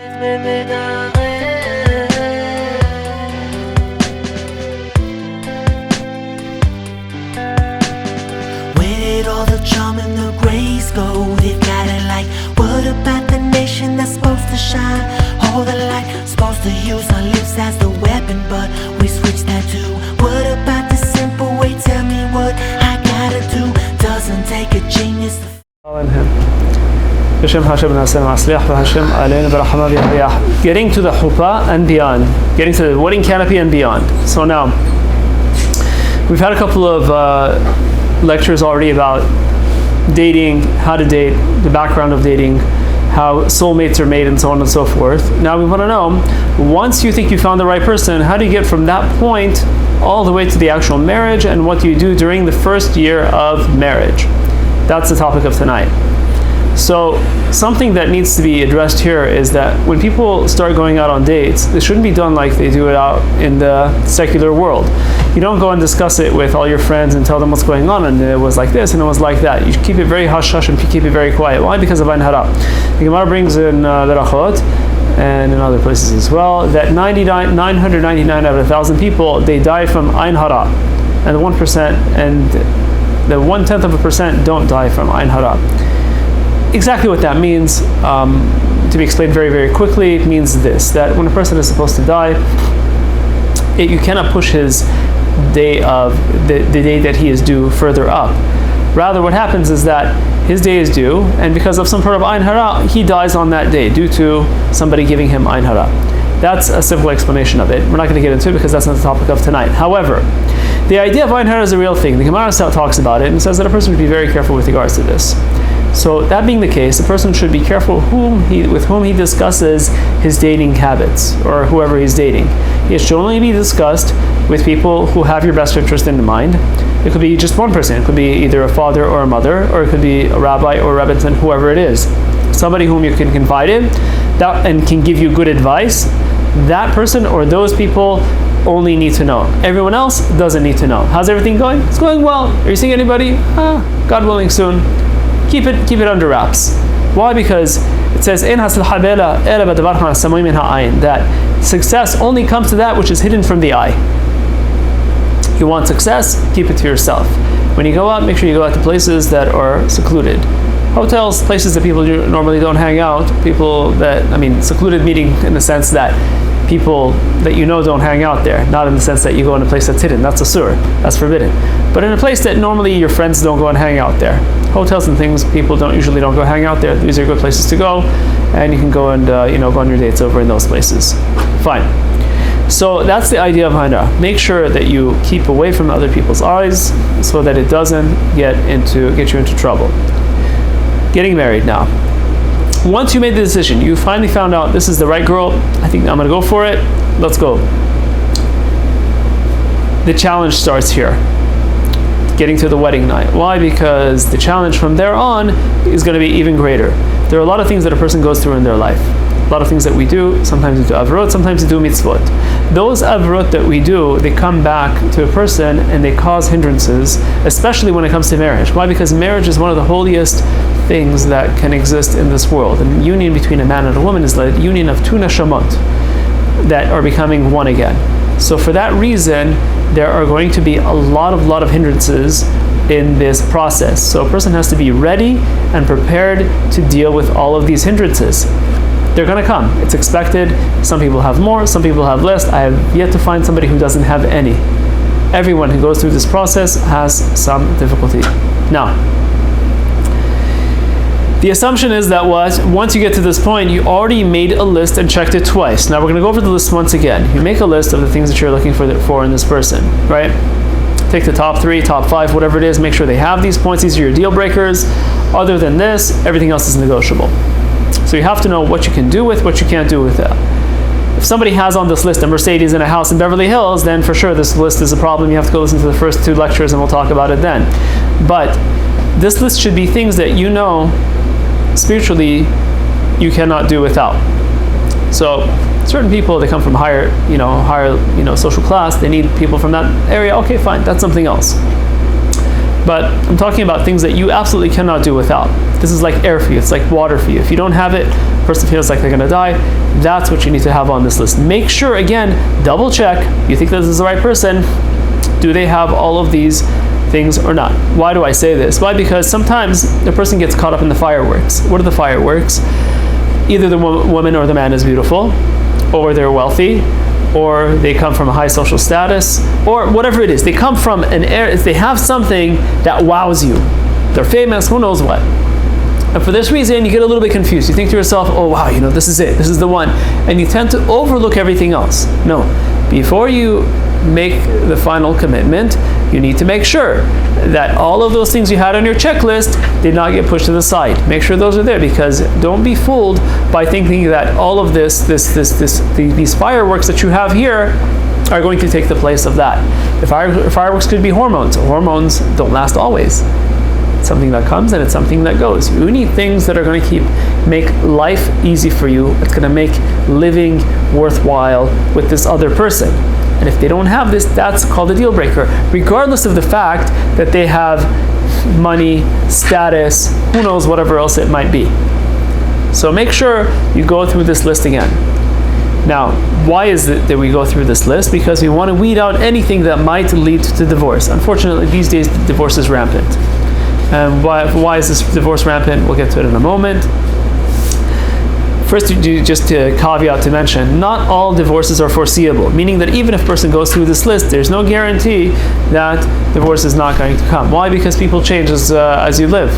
did all the charm and the grace go? They've got it like, what about the nation that's supposed to shine? All the light, supposed to use our lips as the weapon, but we switch that to, what about the simple way? Tell me what I gotta do. Doesn't take a genius to getting to the chuppah and beyond, getting to the wedding canopy and beyond. So now, we've had a couple of lectures already about dating, how to date, the background of dating, how soulmates are made, and so on and so forth. Now we want to know, once you think you found the right person, how do you get from that point all the way to the actual marriage, and what do you do during the first year of marriage? That's the topic of tonight. So something that needs to be addressed here is that when people start going out on dates, it shouldn't be done like they do it out in the secular world. You don't go and discuss it with all your friends and tell them what's going on, and it was like this and it was like that. You keep it very hush-hush and keep it very quiet. Why? Because of Ain Hara. The Gemara brings in Berachot and in other places as well that 999 out of 1,000 people, they die from Ain Hara, and the 1% and the 0.1% don't die from Ain Hara. Exactly what that means, to be explained very, very quickly, it means this, that when a person is supposed to die, you cannot push his day of the day that he is due further up. Rather, what happens is that his day is due, and because of some sort of Ain Hara, he dies on that day due to somebody giving him Ain Hara. That's a simple explanation of it. We're not going to get into it because that's not the topic of tonight. However, the idea of Ain Hara is a real thing. The Gemara talks about it and says that a person should be very careful with regards to this. So that being the case, a person should be careful with whom he discusses his dating habits, or whoever he's dating. It should only be discussed with people who have your best interest in mind. It could be just one person. It could be either a father or a mother, or it could be a rabbi or a rebbetzin, whoever it is. Somebody whom you can confide in and can give you good advice. That person or those people only need to know. Everyone else doesn't need to know. How's everything going? It's going well. Are you seeing anybody? God willing, soon. Keep it under wraps. Why? Because it says that success only comes to that which is hidden from the eye. You want success? Keep it to yourself. When you go out, make sure you go out to places that are secluded. Hotels, places that people normally don't hang out. Secluded meaning in the sense that people that you know don't hang out there, not in the sense that you go in a place that's hidden. That's asur, that's forbidden. But in a place that normally your friends don't go and hang out there. Hotels and things, people usually don't go hang out there. These are good places to go, and you can go and go on your dates over in those places. Fine. So that's the idea of Ain Hara. Make sure that you keep away from other people's eyes so that it doesn't get you into trouble. Getting married now. Once you made the decision, you finally found out this is the right girl, I think I'm going to go for it, let's go. The challenge starts here, getting to the wedding night. Why? Because the challenge from there on is going to be even greater. There are a lot of things that a person goes through in their life. A lot of things that we do, sometimes we do avrot, sometimes we do mitzvot. Those avrot that we do, they come back to a person and they cause hindrances, especially when it comes to marriage. Why? Because marriage is one of the holiest things that can exist in this world. And the union between a man and a woman is the union of two neshamot that are becoming one again. So for that reason, there are going to be a lot of hindrances in this process. So a person has to be ready and prepared to deal with all of these hindrances. They're going to come. It's expected. Some people have more, some people have less. I have yet to find somebody who doesn't have any. Everyone who goes through this process has some difficulty. Now, the assumption is that once you get to this point, you already made a list and checked it twice. Now we're going to go over the list once again. You make a list of the things that you're looking for in this person, right? Take the top 3, top 5, whatever it is. Make sure they have these points. These are your deal breakers. Other than this, everything else is negotiable. So you have to know what you can do with, what you can't do with it. If somebody has on this list a Mercedes in a house in Beverly Hills, then for sure this list is a problem. You have to go listen to the first 2 lectures and we'll talk about it then. But this list should be things that you know spiritually you cannot do without. So certain people, they come from higher social class, they need people from that area. Okay, fine, that's something else. But I'm talking about things that you absolutely cannot do without. This is like air for you. It's like water for you. If you don't have it, the person feels like they're going to die. That's what you need to have on this list. Make sure, again, double check. You think this is the right person. Do they have all of these things or not? Why do I say this? Why? Because sometimes the person gets caught up in the fireworks. What are the fireworks? Either the woman or the man is beautiful, or they're wealthy, or they come from a high social status, or whatever it is. They come from an area, they have something that wows you. They're famous, who knows what. And for this reason, you get a little bit confused. You think to yourself, oh wow, this is it, this is the one. And you tend to overlook everything else. No, before you make the final commitment, you need to make sure that all of those things you had on your checklist did not get pushed to the side. Make sure those are there, because don't be fooled by thinking that all of these fireworks that you have here are going to take the place of that. The fireworks could be hormones. Hormones don't last always. It's something that comes and it's something that goes. You need things that are going to make life easy for you. It's going to make living worthwhile with this other person. And if they don't have this, that's called a deal breaker, regardless of the fact that they have money, status, who knows, whatever else it might be. So make sure you go through this list again. Now, why is it that we go through this list? Because we want to weed out anything that might lead to divorce. Unfortunately, these days, divorce is rampant. And why is this divorce rampant? We'll get to it in a moment. First, just a caveat to mention, not all divorces are foreseeable, meaning that even if a person goes through this list, there's no guarantee that divorce is not going to come. Why? Because people change as you live.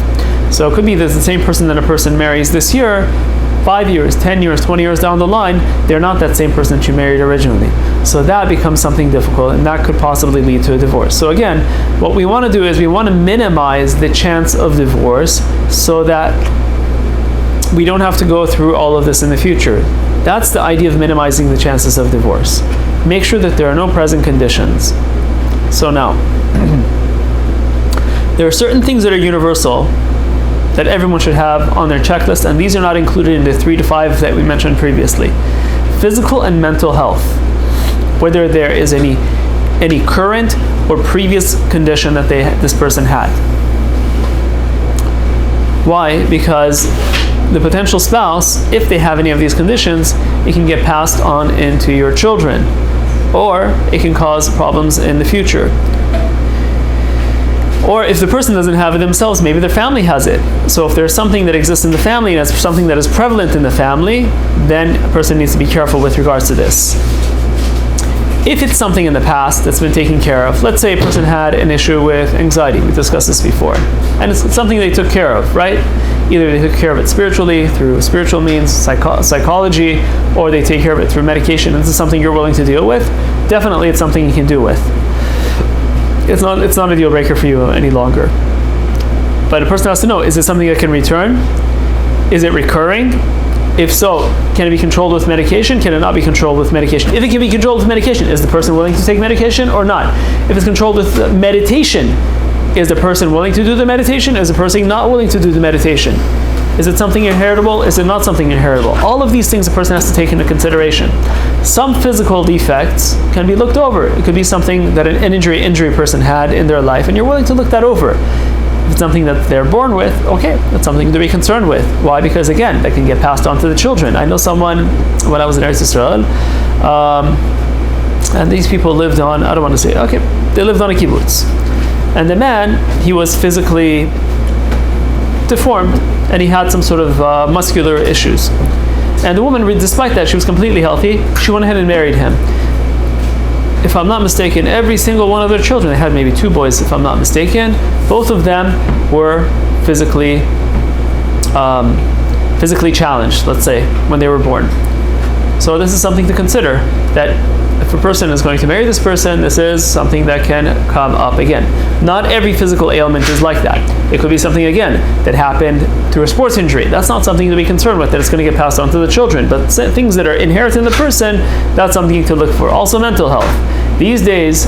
So it could be that the same person that a person marries this year, 5 years, 10 years, 20 years down the line, they're not that same person that you married originally. So that becomes something difficult, and that could possibly lead to a divorce. So again, what we want to do is we want to minimize the chance of divorce so that we don't have to go through all of this in the future. That's the idea of minimizing the chances of divorce. Make sure that there are no present conditions. So now, there are certain things that are universal that everyone should have on their checklist, and these are not included in the 3 to 5 that we mentioned previously. Physical and mental health, whether there is any current or previous condition that this person had. Why? Because the potential spouse, if they have any of these conditions, it can get passed on into your children, or it can cause problems in the future. Or if the person doesn't have it themselves, maybe their family has it. So if there's something that exists in the family and it's something that is prevalent in the family, then a person needs to be careful with regards to this. If it's something in the past that's been taken care of, let's say a person had an issue with anxiety, we discussed this before, and it's something they took care of, right? Either they took care of it spiritually, through spiritual means, psychology, or they take care of it through medication. This is something you're willing to deal with. Definitely it's something you can deal with. It's not a deal breaker for you any longer. But a person has to know, is it something that can return? Is it recurring? If so, can it be controlled with medication? Can it not be controlled with medication? If it can be controlled with medication, is the person willing to take medication or not? If it's controlled with meditation, is the person willing to do the meditation? Is the person not willing to do the meditation? Is it something inheritable? Is it not something inheritable? All of these things a person has to take into consideration. Some physical defects can be looked over. It could be something that an injury person had in their life, and you're willing to look that over. If it's something that they're born with, okay, that's something to be concerned with. Why? Because again, that can get passed on to the children. I know someone, when I was in Eretz Yisrael, and these people lived on, I don't want to say, okay, they lived on a kibbutz. And the man, he was physically deformed, and he had some sort of muscular issues. And the woman, despite that, she was completely healthy. She went ahead and married him. If I'm not mistaken, every single one of their children, they had maybe 2 boys, if I'm not mistaken, both of them were physically challenged, let's say, when they were born. So this is something to consider, that if a person is going to marry this person, this is something that can come up again. Not every physical ailment is like that. It could be something, again, that happened through a sports injury. That's not something to be concerned with, that it's going to get passed on to the children. But things that are inherent in the person, that's something to look for. Also mental health. These days,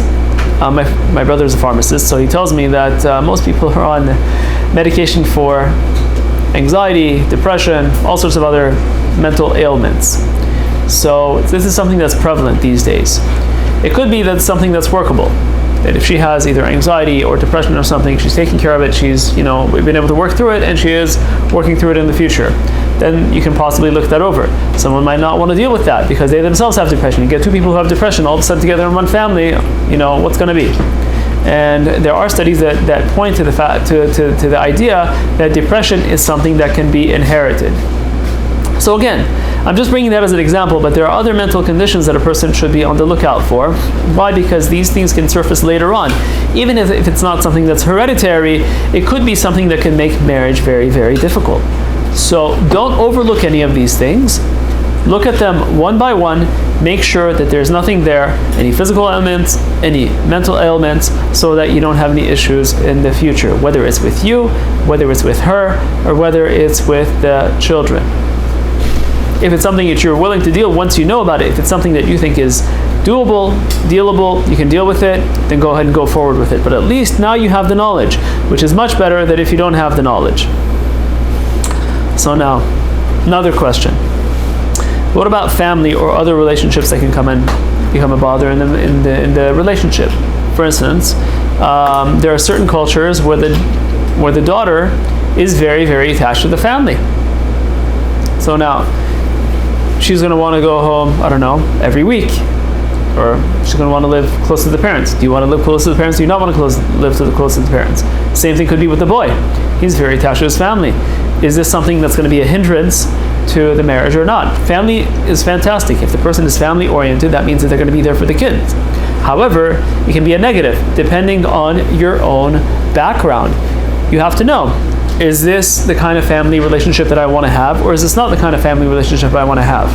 my brother's a pharmacist, so he tells me that most people are on medication for anxiety, depression, all sorts of other mental ailments. So this is something that's prevalent these days. It could be that it's something that's workable. that if she has either anxiety or depression or something, she's taking care of it, she's, we've been able to work through it, and she is working through it in the future, then you can possibly look that over. Someone might not want to deal with that because they themselves have depression. You get two people who have depression all of a sudden together in one family, what's going to be? And there are studies that point to the fact, to the idea that depression is something that can be inherited. So again, I'm just bringing that as an example, but there are other mental conditions that a person should be on the lookout for. Why? Because these things can surface later on. Even if it's not something that's hereditary, it could be something that can make marriage very, very difficult. So don't overlook any of these things. Look at them one by one. Make sure that there's nothing there, any physical ailments, any mental ailments, so that you don't have any issues in the future, whether it's with you, whether it's with her, or whether it's with the children. If it's something that you're willing to deal once you know about it, if it's something that you think is doable, dealable, you can deal with it, then go ahead and go forward with it. But at least now you have the knowledge, which is much better than if you don't have the knowledge. So now, another question. What about family or other relationships that can come and become a bother in the relationship? For instance, there are certain cultures where the daughter is very, very attached to the family. So now, she's going to want to go home, I don't know, every week. Or she's going to want to live close to the parents. Do you want to live close to the parents? Do you not want to live close to the parents? Same thing could be with the boy. He's very attached to his family. Is this something that's going to be a hindrance to the marriage or not? Family is fantastic. If the person is family oriented, that means that they're going to be there for the kids. However, it can be a negative depending on your own background. You have to know, is this the kind of family relationship that I want to have, or is this not the kind of family relationship I want to have?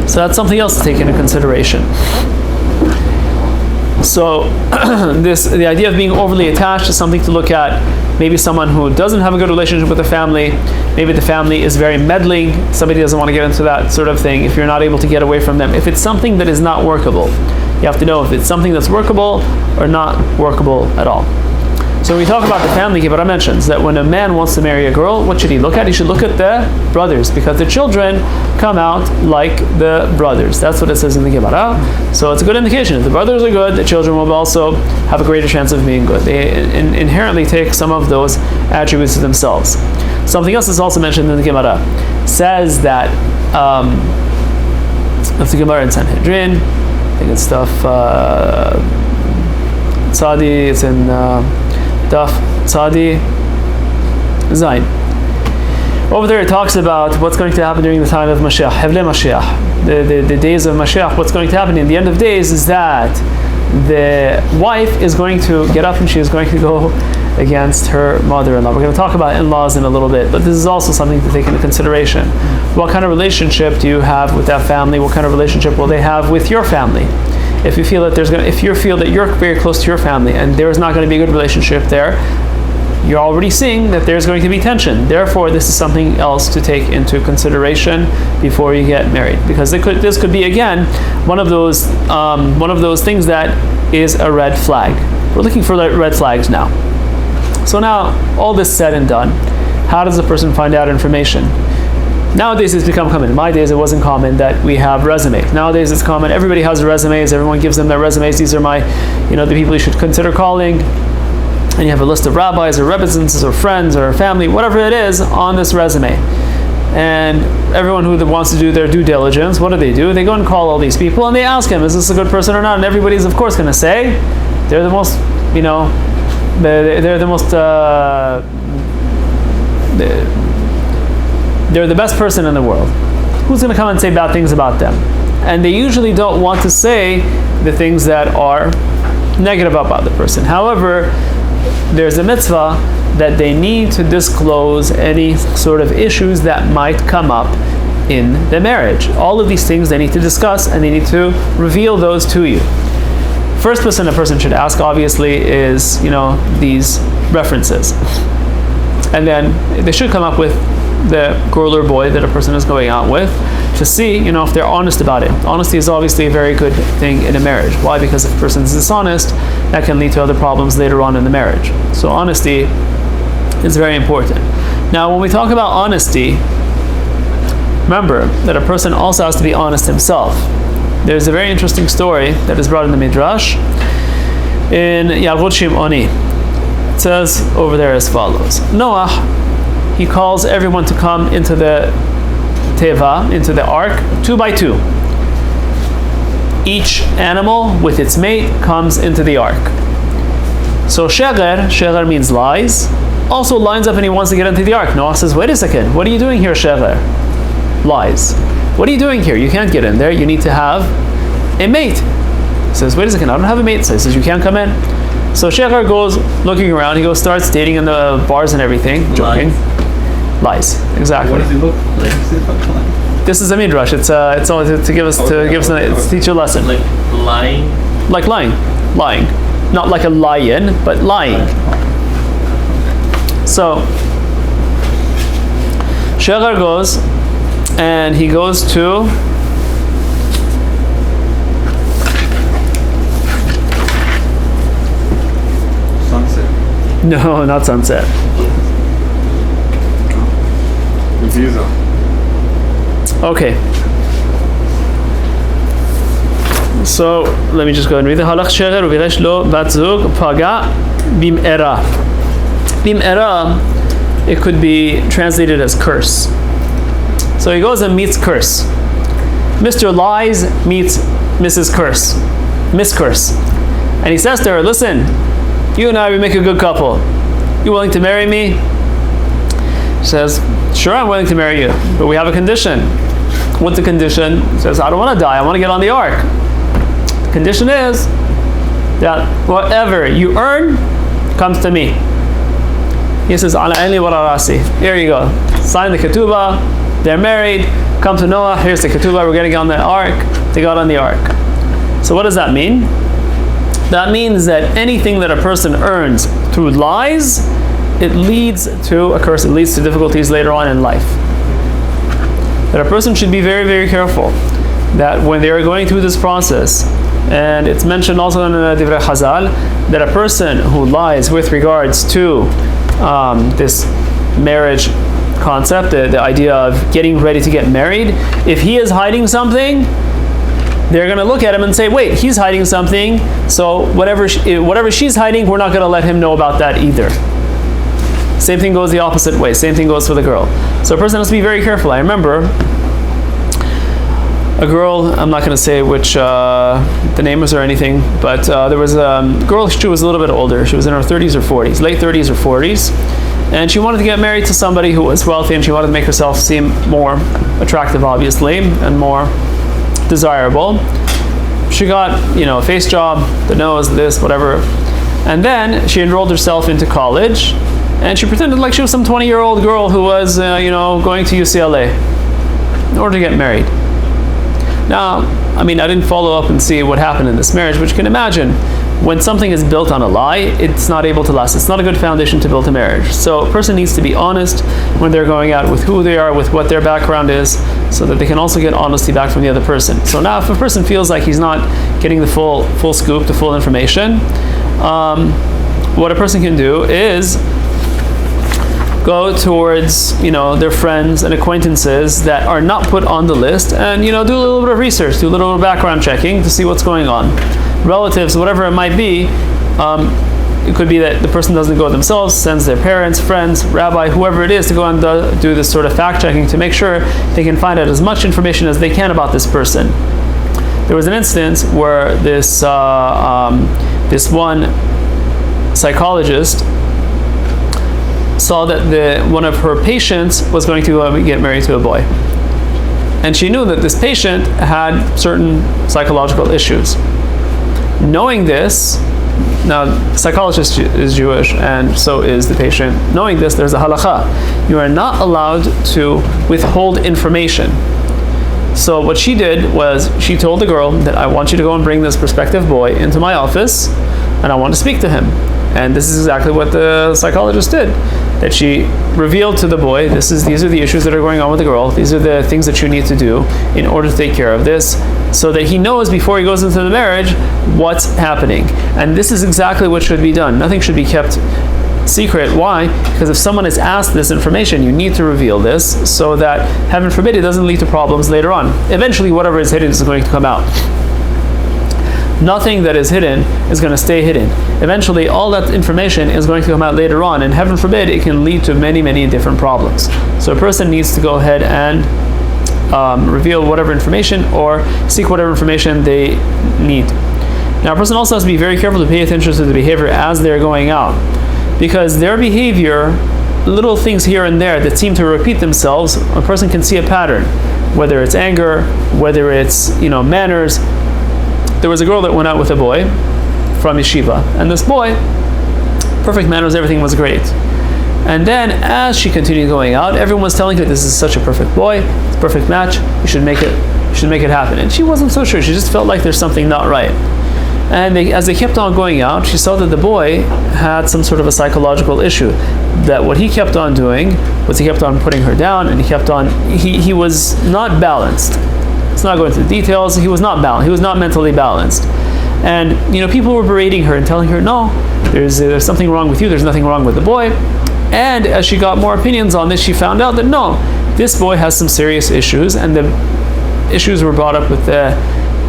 So that's something else to take into consideration. So the idea of being overly attached is something to look at. Maybe someone who doesn't have a good relationship with the family, maybe the family is very meddling, somebody doesn't want to get into that sort of thing, if you're not able to get away from them. If it's something that is not workable, you have to know if it's something that's workable or not workable at all. So when we talk about the family, Gemara mentions that when a man wants to marry a girl, what should he look at? He should look at the brothers, because the children come out like the brothers. That's what it says in the Gemara. So it's a good indication. If the brothers are good, the children will also have a greater chance of being good. They inherently take some of those attributes to themselves. Something else is also mentioned in the Gemara. Says that, that's the Gemara in Sanhedrin. I think it's stuff, Tzadi, it's in Daf Tzadi Zain. Over there it talks about what's going to happen during the time of Mashiach, Hevle Mashiach, the days of Mashiach. What's going to happen in the end of days is that the wife is going to get up and she is going to go against her mother-in-law. We're going to talk about in-laws in a little bit, but this is also something to take into consideration. What kind of relationship do you have with that family? What kind of relationship will they have with your family? If you feel that if you feel that you're very close to your family and there is not going to be a good relationship there, you're already seeing that there's going to be tension. Therefore, this is something else to take into consideration before you get married, because this could be again one of those things that is a red flag. We're looking for red flags now. So now, all this said and done, how does a person find out information? Nowadays it's become common. In my days it wasn't common that we have resumes. Nowadays it's common. Everybody has resumes. Everyone gives them their resumes. These are the people you should consider calling. And you have a list of rabbis or representatives or friends or family, whatever it is, on this resume. And everyone who wants to do their due diligence, what do? They go and call all these people and they ask them, is this a good person or not? And everybody's of course going to say, they're the most, they're the best person in the world. Who's going to come and say bad things about them? And they usually don't want to say the things that are negative about the person. However, there's a mitzvah that they need to disclose any sort of issues that might come up in the marriage. All of these things they need to discuss, and they need to reveal those to you. First person a person should ask, obviously, is these references. And then they should come up with the girl or boy that a person is going out with to see, if they're honest about it. Honesty is obviously a very good thing in a marriage. Why? Because if a person is dishonest, that can lead to other problems later on in the marriage. So honesty is very important. Now, when we talk about honesty, remember that a person also has to be honest himself. There's a very interesting story that is brought in the Midrash in Yalkut Shimoni. It says over there as follows. Noah, he calls everyone to come into the teva, into the ark, 2 by 2. Each animal with its mate comes into the ark. So sheger means lies, also lines up and he wants to get into the ark. Noah says, wait a second, what are you doing here, sheger? Lies. What are you doing here? You can't get in there. You need to have a mate. He says, wait a second, I don't have a mate. So he says, you can't come in. So sheger goes looking around. He goes, starts dating in the bars and everything. Joking. Lies. Exactly. What does he look like? This is a midrash. It's only to give us to teach you a lesson. Like lying. Like lying, not like a lion, but lying. So sheger goes, and he goes to Sunset. no, not sunset. Visa. Okay. So let me just go and read the halach sheger uviresh lo bat zug paga bim'era. Bim'era, it could be translated as curse. So he goes and meets curse. Mr. Lies meets Mrs. Curse, Miss Curse, and he says to her, "Listen, you and I, we make a good couple. You willing to marry me?" She says, "Sure, I'm willing to marry you, but we have a condition." What's the condition? He says, "I don't want to die. I want to get on the ark. The condition is that whatever you earn comes to me." He says, "Ala aini wa rasi." Here you go. Sign the ketubah. They're married. Come to Noah. Here's the ketubah. We're getting on the ark. They got on the ark. So what does that mean? That means that anything that a person earns through lies, it leads to a curse. It leads to difficulties later on in life. That a person should be very, very careful that when they are going through this process, and it's mentioned also in Divrei Chazal, that a person who lies with regards to this marriage concept, the idea of getting ready to get married, if he is hiding something, they're going to look at him and say, wait, he's hiding something, so whatever she's hiding, we're not going to let him know about that either. Same thing goes the opposite way. Same thing goes for the girl. So a person has to be very careful. I remember a girl, I'm not going to say which the name was or anything, but there was a girl, she was a little bit older. She was in her 30s or 40s, late 30s or 40s. And she wanted to get married to somebody who was wealthy, and she wanted to make herself seem more attractive, obviously, and more desirable. She got, a face job, the nose, this, whatever. And then she enrolled herself into college, and she pretended like she was some 20-year-old girl who was, going to UCLA in order to get married. Now, I didn't follow up and see what happened in this marriage, but you can imagine when something is built on a lie, it's not able to last. It's not a good foundation to build a marriage. So a person needs to be honest when they're going out with who they are, with what their background is, so that they can also get honesty back from the other person. So now if a person feels like he's not getting the full scoop, the full information, what a person can do is go towards their friends and acquaintances that are not put on the list, and do a little bit of research, do a little bit of background checking to see what's going on. Relatives, whatever it might be, it could be that the person doesn't go themselves, sends their parents, friends, rabbi, whoever it is, to go and do this sort of fact checking to make sure they can find out as much information as they can about this person. There was an instance where this one psychologist saw that one of her patients was going to get married to a boy. And she knew that this patient had certain psychological issues. Knowing this, now the psychologist is Jewish and so is the patient. Knowing this, there's a halakha. You are not allowed to withhold information. So what she did was she told the girl that I want you to go and bring this prospective boy into my office and I want to speak to him. And this is exactly what the psychologist did. That she revealed to the boy, these are the issues that are going on with the girl. These are the things that you need to do in order to take care of this, so that he knows before he goes into the marriage what's happening. And this is exactly what should be done. Nothing should be kept secret. Why? Because if someone is asked this information, you need to reveal this so that, heaven forbid, it doesn't lead to problems later on. Eventually, whatever is hidden is going to come out. Nothing that is hidden is going to stay hidden. Eventually, all that information is going to come out later on, and heaven forbid, it can lead to many, many different problems. So a person needs to go ahead and reveal whatever information or seek whatever information they need. Now, a person also has to be very careful to pay attention to the behavior as they're going out, because their behavior, little things here and there that seem to repeat themselves, a person can see a pattern, whether it's anger, whether it's manners. There was a girl that went out with a boy from yeshiva, and this boy, perfect manners, everything was great. And then as she continued going out, everyone was telling her, this is such a perfect boy, it's a perfect match, you should make it happen. And she wasn't so sure, she just felt like there's something not right. And as they kept on going out, she saw that the boy had some sort of a psychological issue. That what he kept on doing was he kept on putting her down, and he was not balanced. Let's not go into the details. He was not balanced. He was not mentally balanced. And people were berating her and telling her, no, there's something wrong with you. There's nothing wrong with the boy. And as she got more opinions on this, she found out that no, this boy has some serious issues, and the issues were brought up with the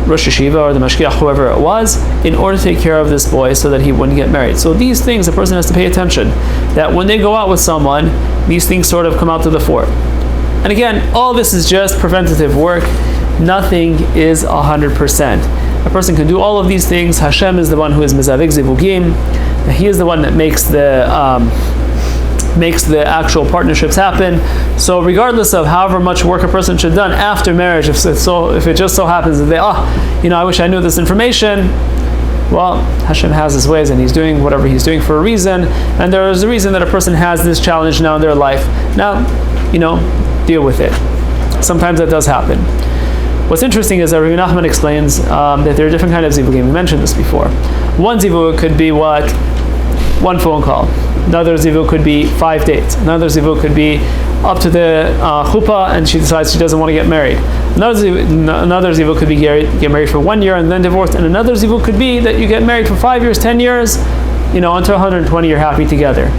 Rosh Yeshiva or the Mashgiach, whoever it was, in order to take care of this boy so that he wouldn't get married. So these things, a person has to pay attention, that when they go out with someone, these things sort of come out to the fore. And again, all this is just preventative work. Nothing is 100%. A person can do all of these things. Hashem is the one who is mezavig zivugim. He is the one that makes the actual partnerships happen. So regardless of however much work a person should have done after marriage, if it just so happens that they, I wish I knew this information, well, Hashem has his ways, and he's doing whatever he's doing for a reason, and there is a reason that a person has this challenge now in their life. Now, deal with it. Sometimes that does happen. What's interesting is that Rabbi Nachman explains that there are different kinds of zivugim. We mentioned this before. One zivug could be what? One phone call. Another zivug could be 5 dates. Another zivug could be up to the chuppah, and she decides she doesn't want to get married. Another zivug could be get married for 1 year and then divorced. And another zivug could be that you get married for 5 years, 10 years, until 120 you're happy together.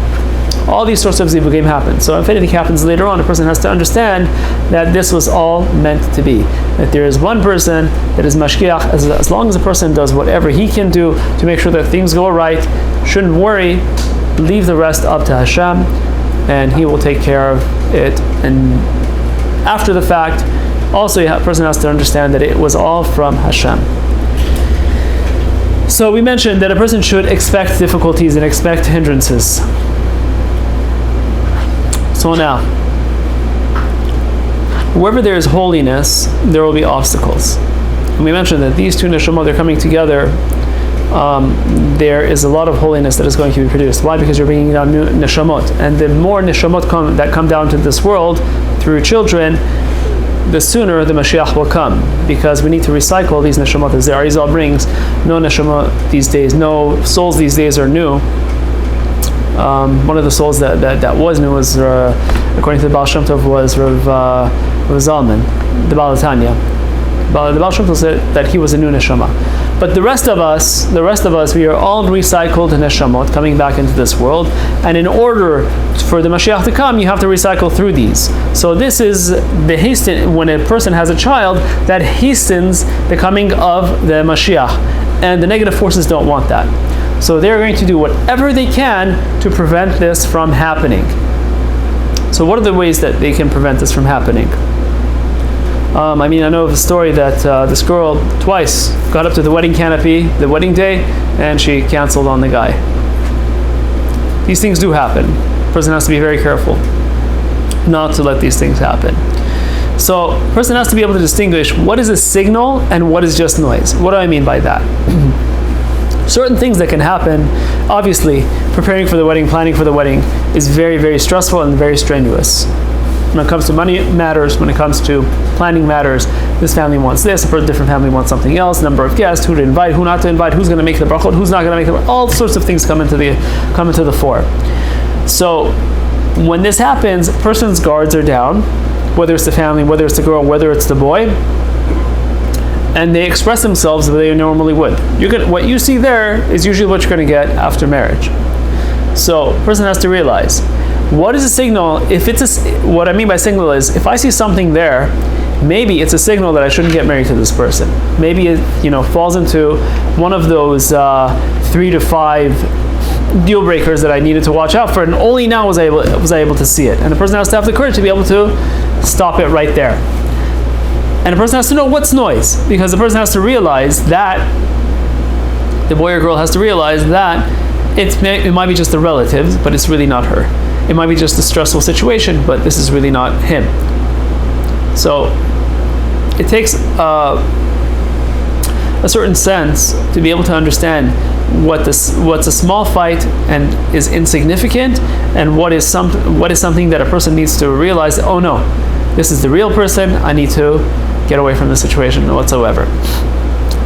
All these sorts of zivugim happen. So if anything happens later on, a person has to understand that this was all meant to be. That there is one person that is mashgiach. As long as a person does whatever he can do to make sure that things go right, shouldn't worry, leave the rest up to Hashem, and he will take care of it. And after the fact, also a person has to understand that it was all from Hashem. So we mentioned that a person should expect difficulties and expect hindrances. So now, wherever there is holiness, there will be obstacles. And we mentioned that these two neshamot, they're coming together. There is a lot of holiness that is going to be produced. Why? Because you're bringing down new neshamot. And the more neshamot that come down to this world through children, the sooner the Mashiach will come. Because we need to recycle these neshamot. As the Arizal brings, no neshamot these days, no souls these days are new. One of the souls that was new was, according to the Baal Shem Tov, was Rav Zalman, the Baal Tanya. The Baal Shem Tov said that he was a new neshama. But the rest of us, we are all recycled neshamot coming back into this world. And in order for the Mashiach to come, you have to recycle through these. So this is the hasten. When a person has a child, that hastens the coming of the Mashiach. And the negative forces don't want that. So they're going to do whatever they can to prevent this from happening. So what are the ways that they can prevent this from happening? I know of a story that this girl twice got up to the wedding canopy, the wedding day, and she canceled on the guy. These things do happen. A person has to be very careful not to let these things happen. So a person has to be able to distinguish what is a signal and what is just noise. What do I mean by that? Certain things that can happen, obviously, preparing for the wedding, planning for the wedding, is very, very stressful and very strenuous. When it comes to money matters, when it comes to planning matters, this family wants this, a different family wants something else, number of guests, who to invite, who not to invite, who's going to make the brachot, who's not going to make the brachot, all sorts of things come into the fore. So when this happens, a person's guards are down, whether it's the family, whether it's the girl, whether it's the boy, and they express themselves the way they normally would. What you see there is usually what you're going to get after marriage. So a person has to realize, What is a signal? What I mean by signal is, if I see something there, maybe it's a signal that I shouldn't get married to this person. Maybe it, falls into one of those 3 to 5 deal breakers that I needed to watch out for, and only now was I able to see it. And the person has to have the courage to be able to stop it right there. And the person has to know what's noise, because the person has to realize that, the boy or girl has to realize that it might be just the relatives, but it's really not her. It might be just a stressful situation, but this is really not him. So it takes a certain sense to be able to understand what's a small fight and is insignificant, and what is something that a person needs to realize that, oh no, this is the real person, I need to get away from the situation whatsoever.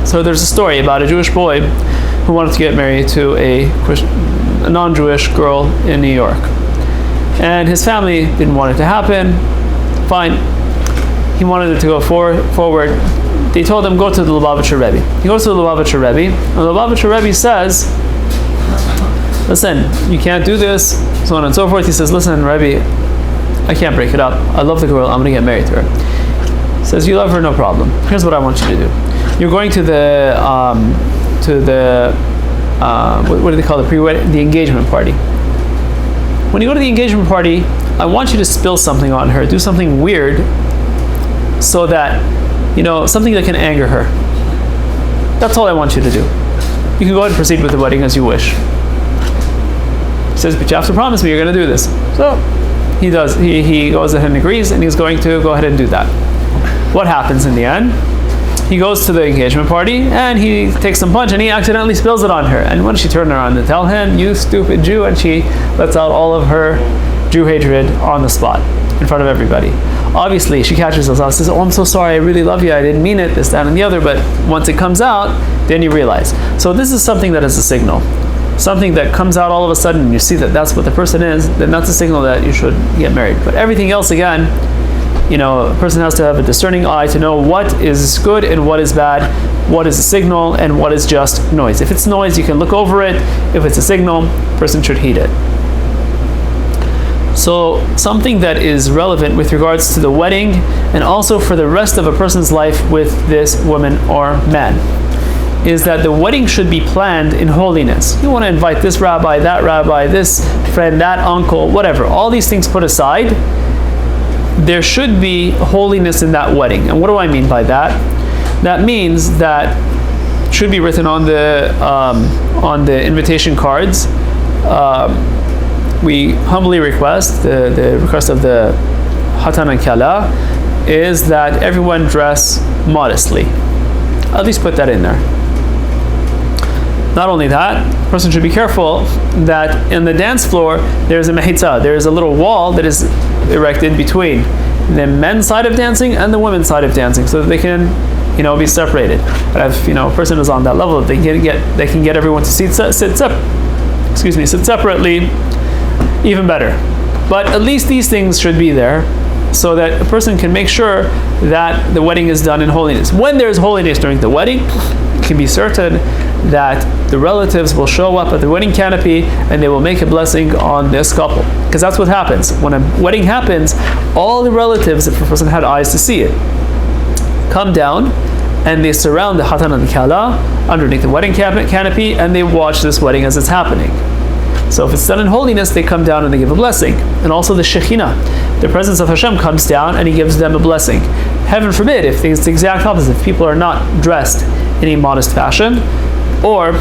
So there's a story about a Jewish boy who wanted to get married to a non-Jewish girl in New York. And his family didn't want it to happen. Fine. He wanted it to go forward. They told him, go to the Lubavitcher Rebbe. He goes to the Lubavitcher Rebbe, and the Lubavitcher Rebbe says, listen, you can't do this, so on and so forth. He says, listen, Rebbe, I can't break it up. I love the girl, I'm going to get married to her. He says, you love her, no problem. Here's what I want you to do. You're going to the what do they call it? The engagement party. When you go to the engagement party, I want you to spill something on her, do something weird, so that, something that can anger her. That's all I want you to do. You can go ahead and proceed with the wedding as you wish. He says, but you have to promise me you're going to do this. So he does. He goes ahead and agrees, and he's going to go ahead and do that. What happens in the end? He goes to the engagement party, and he takes some punch, and he accidentally spills it on her. And when she turned around to tell him, you stupid Jew, and she lets out all of her Jew hatred on the spot in front of everybody. Obviously, she catches herself and says, oh, I'm so sorry, I really love you, I didn't mean it, this, that, and the other. But once it comes out, then you realize. So this is something that is a signal. Something that comes out all of a sudden, and you see that that's what the person is, then that's a signal that you should get married. But everything else, again, a person has to have a discerning eye to know what is good and what is bad, what is a signal and what is just noise. If it's noise, you can look over it. If it's a signal, a person should heed it. So something that is relevant with regards to the wedding and also for the rest of a person's life with this woman or man is that the wedding should be planned in holiness. You want to invite this rabbi, this friend, that uncle, whatever. All these things put aside, there should be holiness in that wedding. And what do I mean by that? That means that it should be written on the invitation cards. We humbly request, the request of the Hatan and Kala is that everyone dress modestly. At least put that in there. Not only that, the person should be careful that in the dance floor there's a mehitza, there is a little wall that is erected between the men's side of dancing and the women's side of dancing, so that they can, be separated. But if a person is on that level, they can get everyone to sit separately, even better. But at least these things should be there, so that a person can make sure that the wedding is done in holiness. When there is holiness during the wedding, you can be certain that the relatives will show up at the wedding canopy and they will make a blessing on this couple. Because that's what happens. When a wedding happens, all the relatives, if a person had eyes to see it, come down and they surround the Hatan and the Kala underneath the wedding canopy, and they watch this wedding as it's happening. So if it's done in holiness, they come down and they give a blessing. And also the Shekhinah, the presence of Hashem, comes down and he gives them a blessing. Heaven forbid if it's the exact opposite, if people are not dressed in a modest fashion, or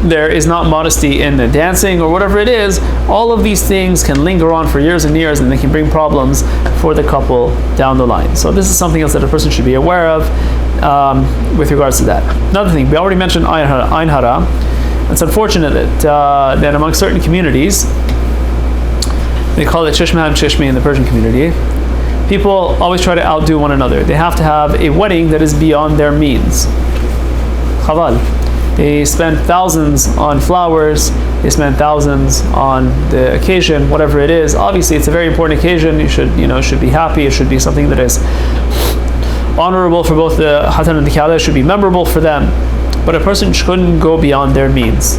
there is not modesty in the dancing or whatever it is, all of these things can linger on for years and years, and they can bring problems for the couple down the line. So this is something else that a person should be aware of with regards to that. Another thing, we already mentioned Ein Hara. It's unfortunate that among certain communities, they call it Shishma Shishmi in the Persian community, people always try to outdo one another. They have to have a wedding that is beyond their means. Chaval. They spend thousands on flowers, they spend thousands on the occasion, whatever it is. Obviously, it's a very important occasion. You should be happy. It should be something that is honorable for both the Hatan and the Kala. It should be memorable for them. But a person shouldn't go beyond their means.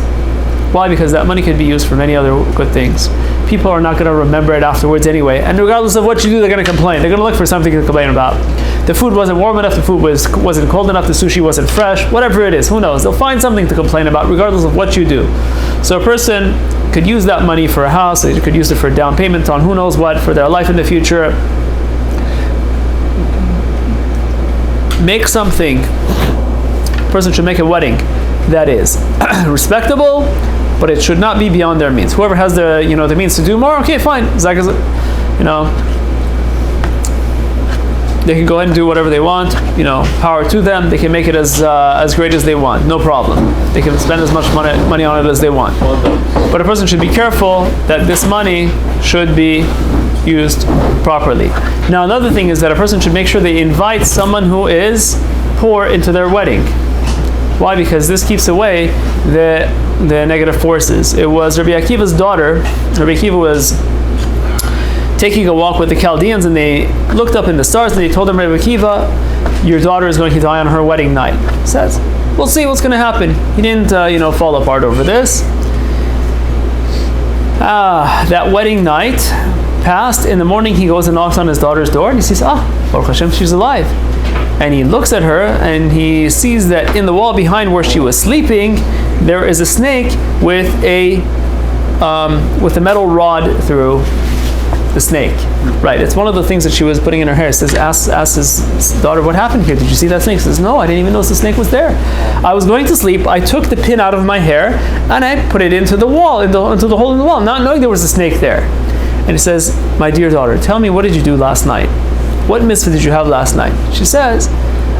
Why? Because that money could be used for many other good things. People are not going to remember it afterwards anyway. And regardless of what you do, they're going to complain. They're going to look for something to complain about. The food wasn't warm enough, the food wasn't cold enough, the sushi wasn't fresh, whatever it is, who knows? They'll find something to complain about regardless of what you do. So a person could use that money for a house, they could use it for a down payment on who knows what, for their life in the future. Make something. A person should make a wedding that is respectable, but it should not be beyond their means. Whoever has the the means to do more, okay, fine. They can go ahead and do whatever they want. Power to them. They can make it as great as they want. No problem. They can spend as much money on it as they want. But a person should be careful that this money should be used properly. Now, another thing is that a person should make sure they invite someone who is poor into their wedding. Why? Because this keeps away the negative forces. It was Rabbi Akiva's daughter. Rabbi Akiva was taking a walk with the Chaldeans, and they looked up in the stars, and they told him, Rabbi Akiva, your daughter is going to die on her wedding night. He says, we'll see what's going to happen. He didn't, fall apart over this. That wedding night passed. In the morning, he goes and knocks on his daughter's door, and he sees, Baruch Hashem, she's alive. And he looks at her, and he sees that in the wall behind where she was sleeping, there is a snake with a metal rod through the snake. Right. It's one of the things that she was putting in her hair. It says, ask his daughter, what happened here? Did you see that snake? She says, no, I didn't even notice the snake was there. I was going to sleep. I took the pin out of my hair and I put it into the wall, into the hole in the wall, not knowing there was a snake there. And he says, my dear daughter, tell me, what did you do last night? What mitzvah did you have last night? She says,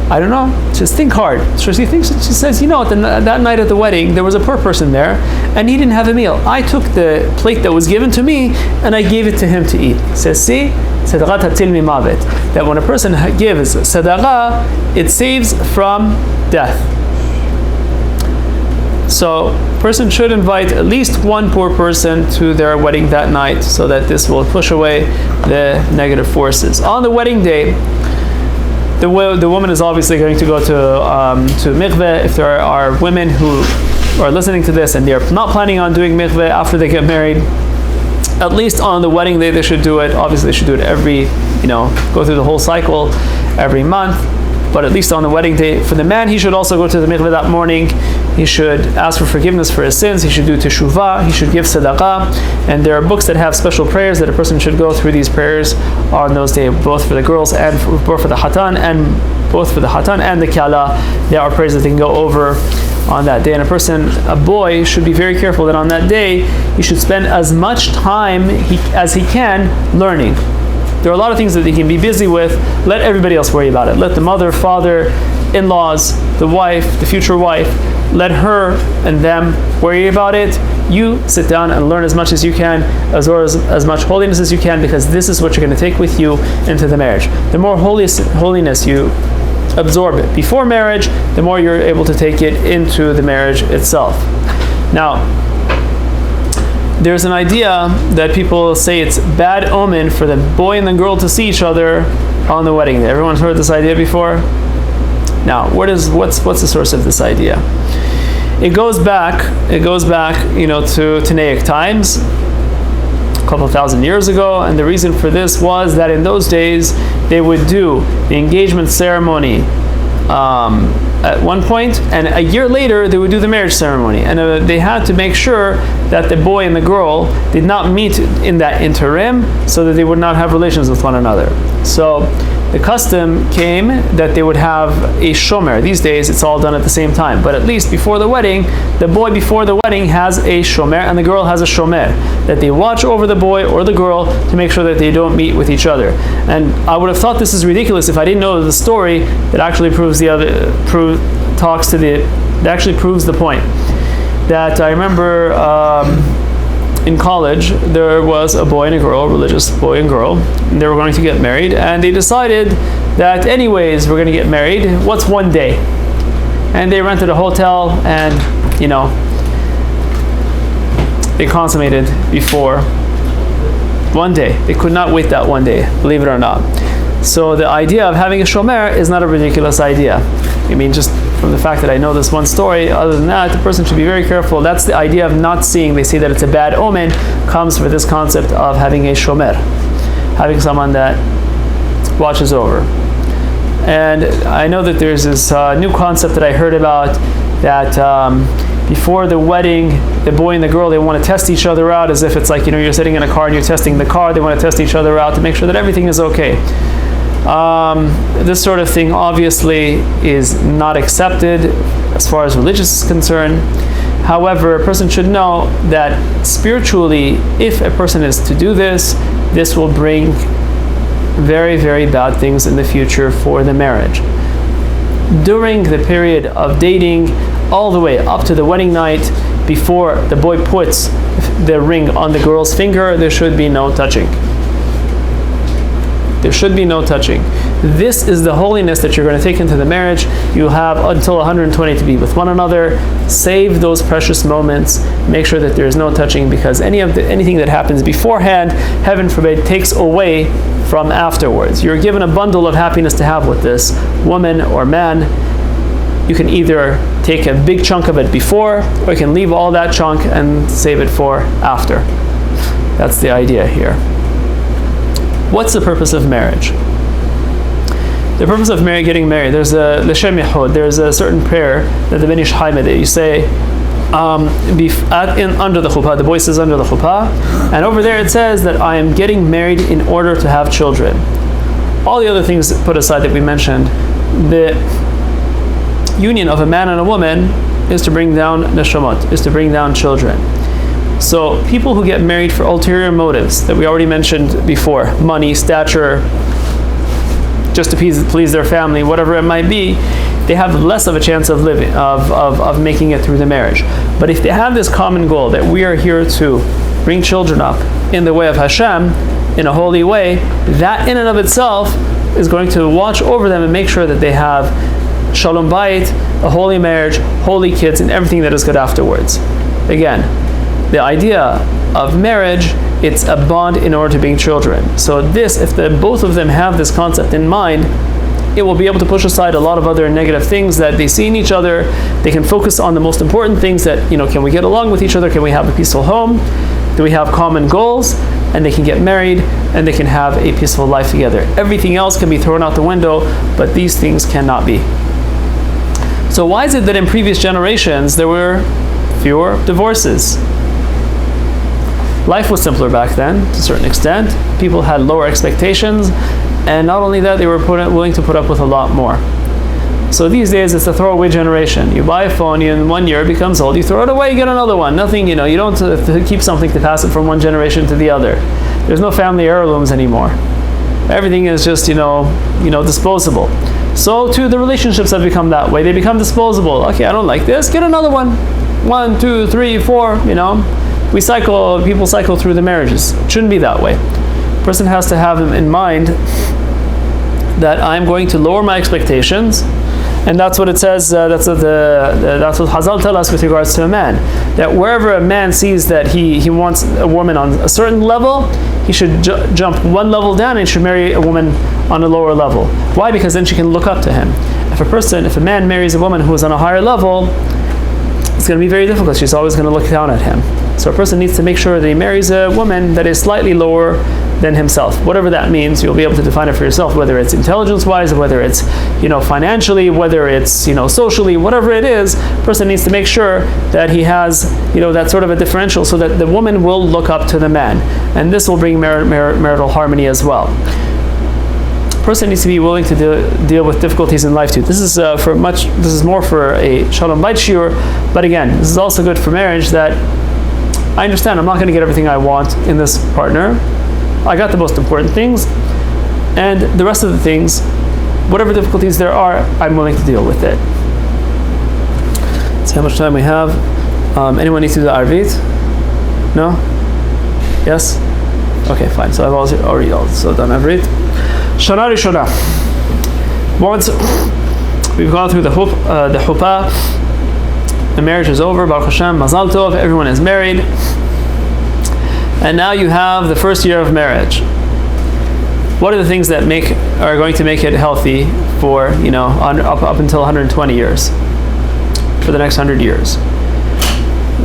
I don't know. Just think hard. So she says, that night at the wedding, there was a poor person there, and he didn't have a meal. I took the plate that was given to me, and I gave it to him to eat. Says, see? Sadaqah tatil mimavet. That when a person gives sadaqah, it saves from death. So, a person should invite at least one poor person to their wedding that night, so that this will push away the negative forces. On the wedding day, the woman is obviously going to go to mikveh. If there are women who are listening to this and they're not planning on doing mikveh after they get married, at least on the wedding day they should do it. Obviously they should do it every, go through the whole cycle every month. But at least on the wedding day, for the man, he should also go to the mikveh that morning. He should ask for forgiveness for his sins. He should do teshuvah. He should give sadaqah. And there are books that have special prayers that a person should go through these prayers on those days, both for the girls and both for the hatan and the kala. There are prayers that they can go over on that day. And a boy should be very careful that on that day he should spend as much time as he can learning. There are a lot of things that he can be busy with. Let everybody else worry about it. Let the mother, father, in-laws, the wife, the future wife, let her and them worry about it. You sit down and learn as much as you can, as much holiness as you can, because this is what you're going to take with you into the marriage. The more holiness you absorb it before marriage, the more you're able to take it into the marriage itself. Now, there's an idea that people say it's bad omen for the boy and the girl to see each other on the wedding day. Everyone's heard this idea before? Now, what's the source of this idea? It goes back, to Tanaic times, a couple thousand years ago, and the reason for this was that in those days they would do the engagement ceremony at one point, and a year later they would do the marriage ceremony, and they had to make sure that the boy and the girl did not meet in that interim, so that they would not have relations with one another. So the custom came that they would have a shomer. These days it's all done at the same time, but at least before the wedding, the boy before the wedding has a shomer and the girl has a shomer, that they watch over the boy or the girl to make sure that they don't meet with each other. And I would have thought this is ridiculous if I didn't know the story that actually proves the point. That I remember in college, there was a boy and a girl, religious boy and girl, and they were going to get married, and they decided that anyways, we're going to get married, what's one day? And they rented a hotel, and, they consummated before one day. They could not wait that one day, believe it or not. So the idea of having a shomer is not a ridiculous idea. I mean, just from the fact that I know this one story, other than that, the person should be very careful. That's the idea of not seeing. They say that it's a bad omen, comes for this concept of having a shomer, having someone that watches over. And I know that there's this new concept that I heard about, that before the wedding, the boy and the girl, they want to test each other out, as if it's like, you're sitting in a car and you're testing the car. They want to test each other out to make sure that everything is okay. This sort of thing obviously is not accepted as far as religious is concerned. However, a person should know that spiritually, if a person is to do this, this will bring very, very bad things in the future for the marriage. During the period of dating, all the way up to the wedding night, before the boy puts the ring on the girl's finger, there should be no touching. There should be no touching. This is the holiness that you're going to take into the marriage. You have until 120 to be with one another. Save those precious moments. Make sure that there is no touching, because anything that happens beforehand, heaven forbid, takes away from afterwards. You're given a bundle of happiness to have with this woman or man. You can either take a big chunk of it before, or you can leave all that chunk and save it for after. That's the idea here. What's the purpose of marriage? The purpose of getting married, there's a L'Shem Yehud, there's a certain prayer that the Ben Ish Chai that you say under the chuppah. The boy says under the chuppah, and over there it says that I am getting married in order to have children. All the other things put aside that we mentioned, the union of a man and a woman is to bring down neshamot, is to bring down children. So people who get married for ulterior motives that we already mentioned before, money, stature, just to please their family, whatever it might be, they have less of a chance of living, of making it through the marriage. But if they have this common goal that we are here to bring children up in the way of Hashem, in a holy way, that in and of itself is going to watch over them and make sure that they have shalom bayit, a holy marriage, holy kids, and everything that is good afterwards. Again, the idea of marriage, it's a bond in order to bring children. So this, if both of them have this concept in mind, it will be able to push aside a lot of other negative things that they see in each other. They can focus on the most important things that, can we get along with each other? Can we have a peaceful home? Do we have common goals? And they can get married and they can have a peaceful life together. Everything else can be thrown out the window, but these things cannot be. So why is it that in previous generations there were fewer divorces? Life was simpler back then, to a certain extent. People had lower expectations, and not only that, they were willing to put up with a lot more. So these days, it's a throwaway generation. You buy a phone, in 1 year it becomes old, you throw it away, you get another one. Nothing, you don't have to keep something to pass it from one generation to the other. There's no family heirlooms anymore. Everything is just, disposable. So too, the relationships have become that way. They become disposable. Okay, I don't like this, get another one. 1, 2, 3, 4, people cycle through the marriages. It shouldn't be that way. A person has to have in mind that I'm going to lower my expectations, and that's what it says. That's what Hazal tell us with regards to a man. That wherever a man sees that he wants a woman on a certain level, he should jump one level down and should marry a woman on a lower level. Why? Because then she can look up to him. If a man marries a woman who is on a higher level, it's going to be very difficult. She's always going to look down at him. So a person needs to make sure that he marries a woman that is slightly lower than himself. Whatever that means, you'll be able to define it for yourself, whether it's intelligence-wise, whether it's, financially, whether it's, socially, whatever it is, a person needs to make sure that he has, that sort of a differential so that the woman will look up to the man. And this will bring marital harmony as well. A person needs to be willing to deal with difficulties in life too. This is more for a shalom bayit shiur, but again, this is also good for marriage, that I understand I'm not going to get everything I want in this partner. I got the most important things, and the rest of the things, whatever difficulties there are, I'm willing to deal with it. Let's see how much time we have. Anyone need to do the Arvit? No? Yes? Okay, fine. So I've already also done Arvit. Shana Rishona. Once we've gone through the chuppah, the marriage is over, Baruch Hashem, Mazal Tov, everyone is married. And now you have the first year of marriage. what are the things that are going to make it healthy for, up until 120 years, for the next 100 years.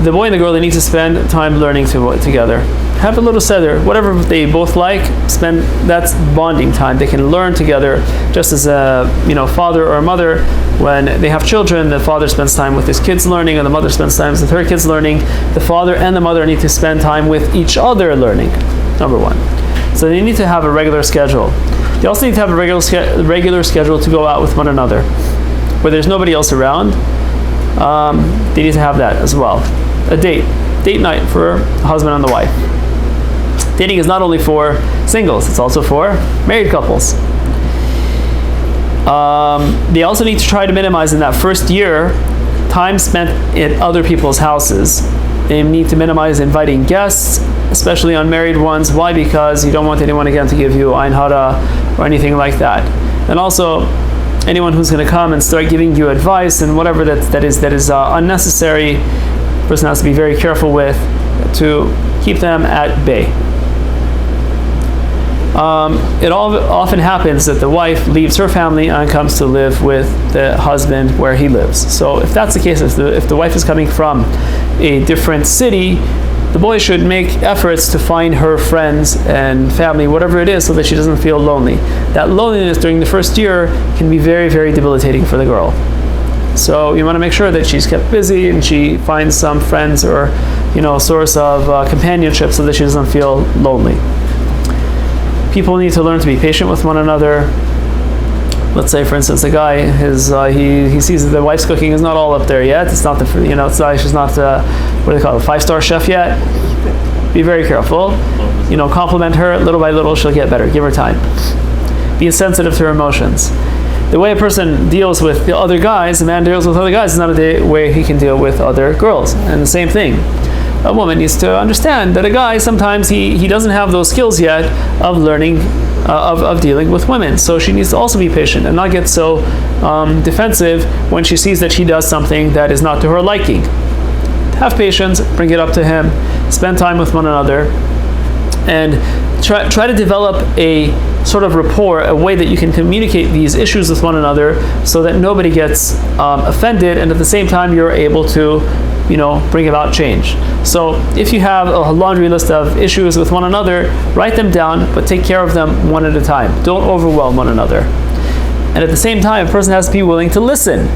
The boy and the girl, they need to spend time learning together. Have a little seder, whatever they both like, that's bonding time. They can learn together, just as a father or a mother, when they have children, the father spends time with his kids learning, and the mother spends time with her kids learning. The father and the mother need to spend time with each other learning, number one. So they need to have a regular schedule. They also need to have a regular schedule to go out with one another. Where there's nobody else around, they need to have that as well. A date night for a husband and the wife. Dating is not only for singles, it's also for married couples. They also need to try to minimize in that first year time spent at other people's houses. They need to minimize inviting guests, especially unmarried ones. Why? Because you don't want anyone again to give you ein hara or anything like that. And also, anyone who's going to come and start giving you advice and whatever that is unnecessary, the person has to be very careful with to keep them at bay. It often happens that the wife leaves her family and comes to live with the husband where he lives. So if that's the case, if the wife is coming from a different city, the boy should make efforts to find her friends and family, whatever it is, so that she doesn't feel lonely. That loneliness during the first year can be very, very debilitating for the girl. So you want to make sure that she's kept busy and she finds some friends or, source of companionship so that she doesn't feel lonely. People need to learn to be patient with one another. Let's say, for instance, a guy, he sees that the wife's cooking is not all up there yet. It's not she's not what do they call it, a 5-star chef yet. Be very careful. Compliment her little by little. She'll get better. Give her time. Be sensitive to her emotions. The way a person deals with the other guys, a man deals with other guys, is not the way he can deal with other girls. And the same thing. A woman needs to understand that a guy, sometimes he doesn't have those skills yet of learning, of dealing with women. So she needs to also be patient and not get so defensive when she sees that she does something that is not to her liking. Have patience, bring it up to him, spend time with one another, and try to develop a sort of rapport, a way that you can communicate these issues with one another so that nobody gets offended, and at the same time you're able to bring about change. So if you have a laundry list of issues with one another, write them down, but take care of them one at a time. Don't overwhelm one another. And at the same time, a person has to be willing to listen.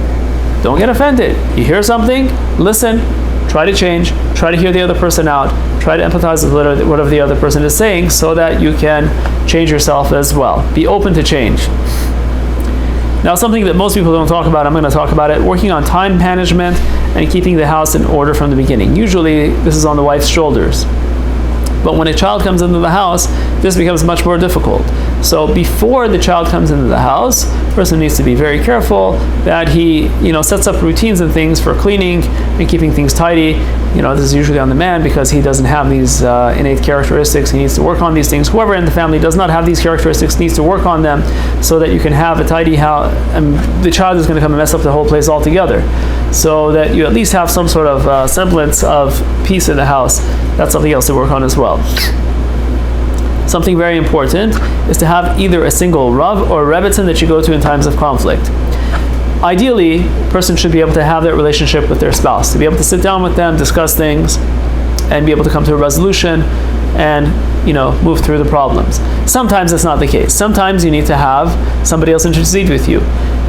Don't get offended. You hear something, listen, try to change, try to hear the other person out, try to empathize with whatever the other person is saying so that you can change yourself as well. Be open to change. Now, something that most people don't talk about, I'm going to talk about it, working on time management and keeping the house in order from the beginning. Usually, this is on the wife's shoulders. But when a child comes into the house, this becomes much more difficult. So before the child comes into the house, the person needs to be very careful that he, sets up routines and things for cleaning and keeping things tidy. This is usually on the man because he doesn't have these innate characteristics. He needs to work on these things. Whoever in the family does not have these characteristics needs to work on them so that you can have a tidy house. And the child is going to come and mess up the whole place altogether. So that you at least have some sort of semblance of peace in the house. That's something else to work on as well. Something very important is to have either a single Rav or a Rebbetzin that you go to in times of conflict. Ideally, a person should be able to have that relationship with their spouse, to be able to sit down with them, discuss things, and be able to come to a resolution and move through the problems. Sometimes that's not the case. Sometimes you need to have somebody else intercede with you.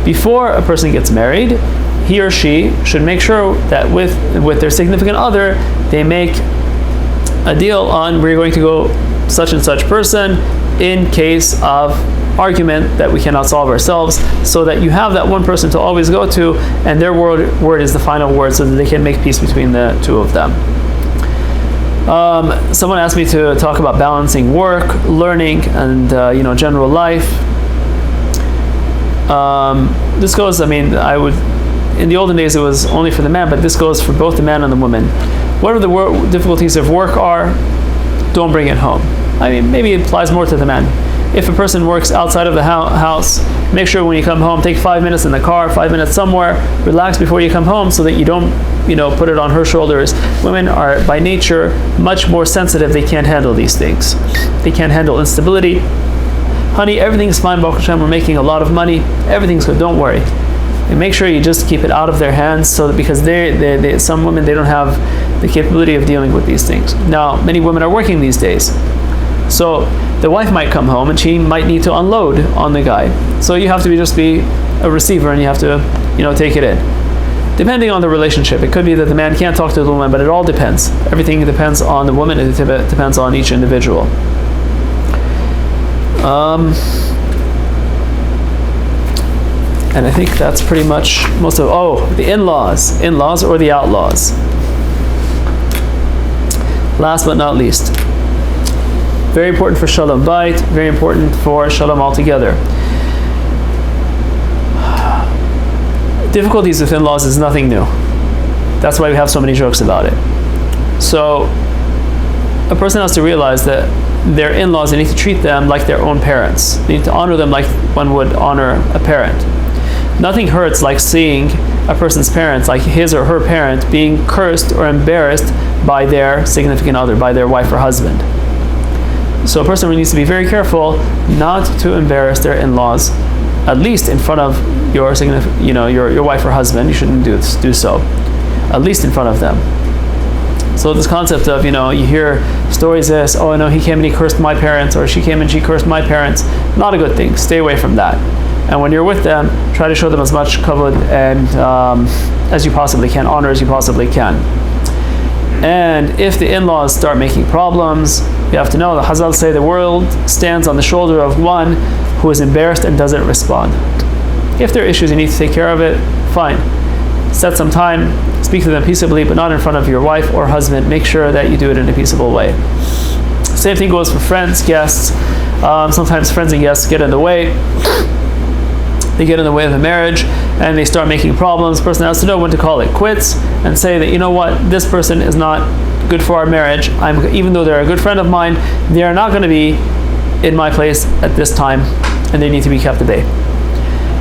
Before a person gets married, he or she should make sure that with their significant other, they make a deal on, we're going to go such and such person in case of argument that we cannot solve ourselves, so that you have that one person to always go to, and their word is the final word, so that they can make peace between the two of them. Someone asked me to talk about balancing work, learning, and general life. This goes, in the olden days it was only for the man, but this goes for both the man and the woman. Whatever the difficulties of work are, don't bring it home. Maybe it applies more to the man. If a person works outside of the house, make sure when you come home, take 5 minutes in the car, 5 minutes somewhere, relax before you come home so that you don't, put it on her shoulders. Women are by nature much more sensitive. They can't handle these things. They can't handle instability. honey, everything's fine, Baruch Hashem, we're making a lot of money, everything's good, don't worry. And make sure you just keep it out of their hands, so that, because some women, they don't have the capability of dealing with these things. Now, many women are working these days, so the wife might come home and she might need to unload on the guy. So you have to just be a receiver, and you have to, take it in. Depending on the relationship, it could be that the man can't talk to the woman, but it all depends. Everything depends on the woman, and it depends on each individual. And I think that's pretty much most of, the in-laws or the outlaws. Last but not least, very important for Shalom Bait, very important for Shalom altogether. Difficulties with in-laws is nothing new. That's why we have so many jokes about it. So a person has to realize that their in-laws, they need to treat them like their own parents. They need to honor them like one would honor a parent. Nothing hurts like seeing a person's parents, like his or her parent, being cursed or embarrassed by their significant other, by their wife or husband. So a person really needs to be very careful not to embarrass their in-laws, at least in front of your your wife or husband. You shouldn't do so, at least in front of them. So this concept of, you hear stories as, oh no, he came and he cursed my parents, or she came and she cursed my parents. Not a good thing. Stay away from that. And when you're with them, try to show them as much kavod and as you possibly can, honor as you possibly can. And if the in-laws start making problems, you have to know, the Hazal say the world stands on the shoulder of one who is embarrassed and doesn't respond. If there are issues you need to take care of it, fine. Set some time, speak to them peaceably, but not in front of your wife or husband. Make sure that you do it in a peaceable way. Same thing goes for friends, guests. Sometimes friends and guests get in the way. They get in the way of the marriage, and they start making problems. The person has to know when to call it quits and say that, you know what, this person is not good for our marriage. Even though they're a good friend of mine, they are not going to be in my place at this time, and they need to be kept at bay.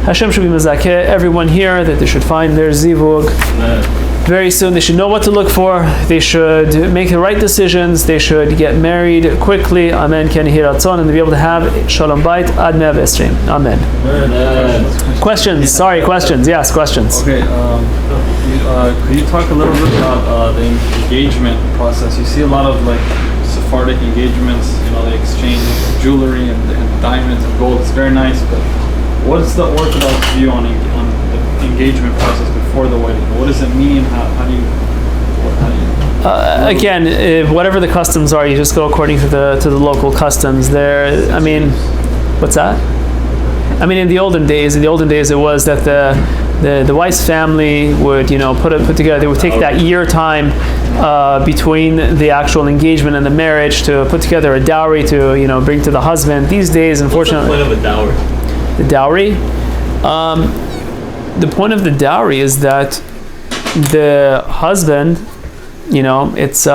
Hashem should be mezakeh everyone here, that they should find their zivug very soon. They should know what to look for. They should make the right decisions. They should get married quickly. Amen. Ken Yehi Ratzon, and to be able to have Shalom Bait ad 120. Amen. Questions? Sorry, questions. Yes, questions. Okay. Could you talk a little bit about the engagement process? You see a lot of Sephardic engagements. They exchange jewelry and diamonds and gold. It's very nice, but what is the Orthodox view on the engagement process before the wedding? What does it mean? How do you? Again, whatever the customs are, you just go according to the local customs. What's that? In the olden days, it was that the wife's family would put together. They would take that year time between the actual engagement and the marriage to put together a dowry to bring to the husband. These days, unfortunately, what's the point of a dowry? The dowry? The point of the dowry is that the husband, it's